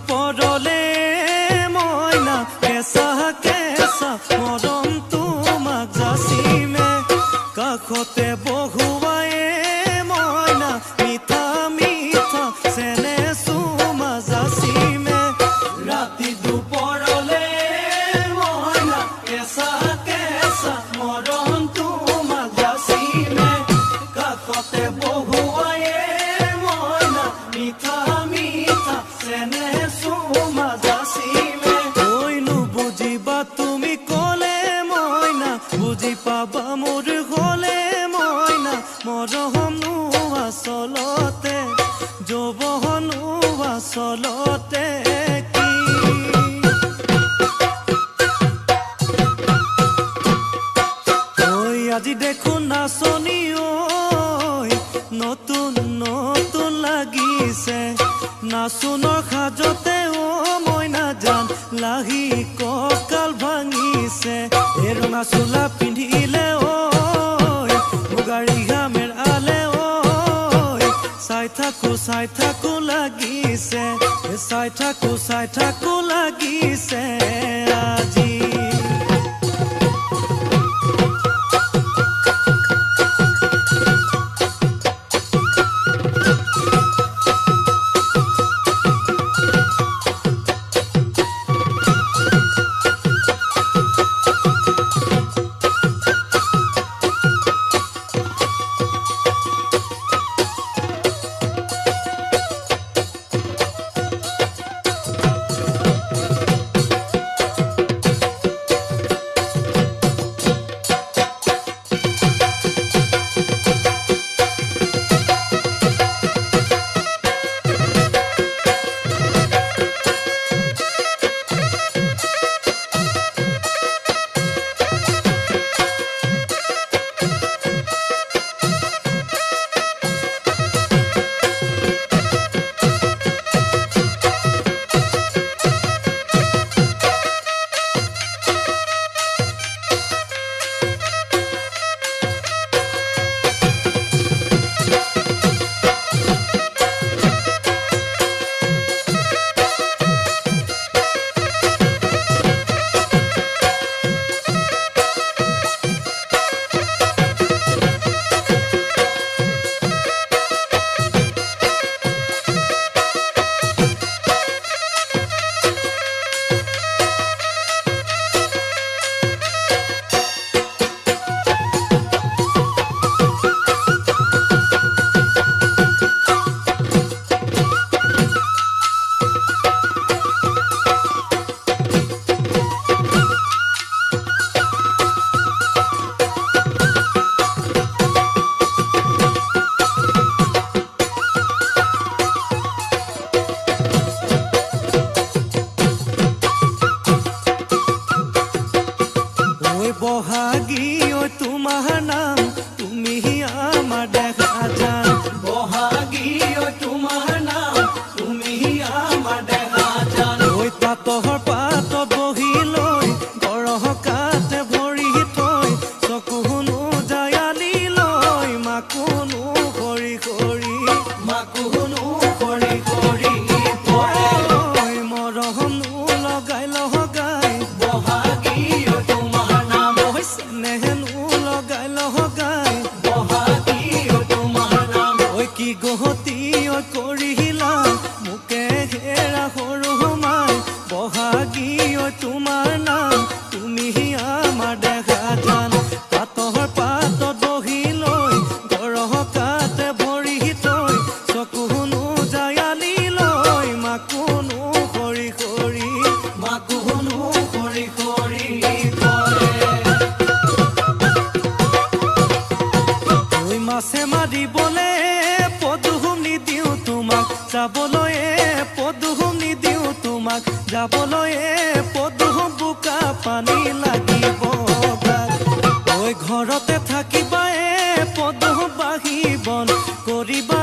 দুপৰলে মইনা কেঁচা কেঁচা মৰম তোমাক যাচিমে কাষতে বহুৱাই মইনা মিঠা মিঠা চেনে চুমা যাচিমে ৰাতি দুপৰলে মইনা কেঁচা কেঁচা মৰম তোমাক যাচিমে কাষতে বহুৱাই মইনা মিঠা মিঠা চেনে চুমা যাচিমে কৈনো বুজিবা তুমি ক'লে মইনা বুজি পাবা মোৰ হ'লে মইনা মৰমনো আচলতে যৌৱনো আচলতে কি ঐ আজি দেখোন নাচনি ঐ নতুন নতুন লাগিছে নাচোনৰ সাজতে অ মইনা জান লাহি কঁকাল ভাঙিছে এই ৰঙা চোলা পিন্ধিলে ঐ মুগাৰী ঘামেৰ আলে ঐ চাই থাকো লাগিছে চাই থাকো লাগিছে আজি বহাগী ঐ তোমাৰ নাম তুমি আমাৰ দেখা জান বহাগী ঐ তোমাৰ নাম তুমি আমাৰ দেখা জান ঐ পাতহৰ পাতত বহি লৈ গৰহকাতে ভৰি থৈ চকুনো জায়ালি লৈ মাকুনো কৰি কৰি মৰমনো লগাই বহাগী কি গহতি কৰিলা মোকে হেৰা সৰু মাই বহাগী তোমাৰ নাম তুমি আমাৰ দেখা জান পাতহৰ পাতত বহি লৈ গৰহকাতে ভৰি থৈ চকুনো জায়ালি লৈ মাকুনো কৰি কৰি মাছে মাৰিবলে পদুম নিদিওঁ তোমাক যাবলৈ পদুম নিদিওঁ তোমাক যাবলৈ পদুম বোকা পানী লাগিব ঐ ঘৰতে থাকিবা পদুম বাঢ়ি বন কৰিবা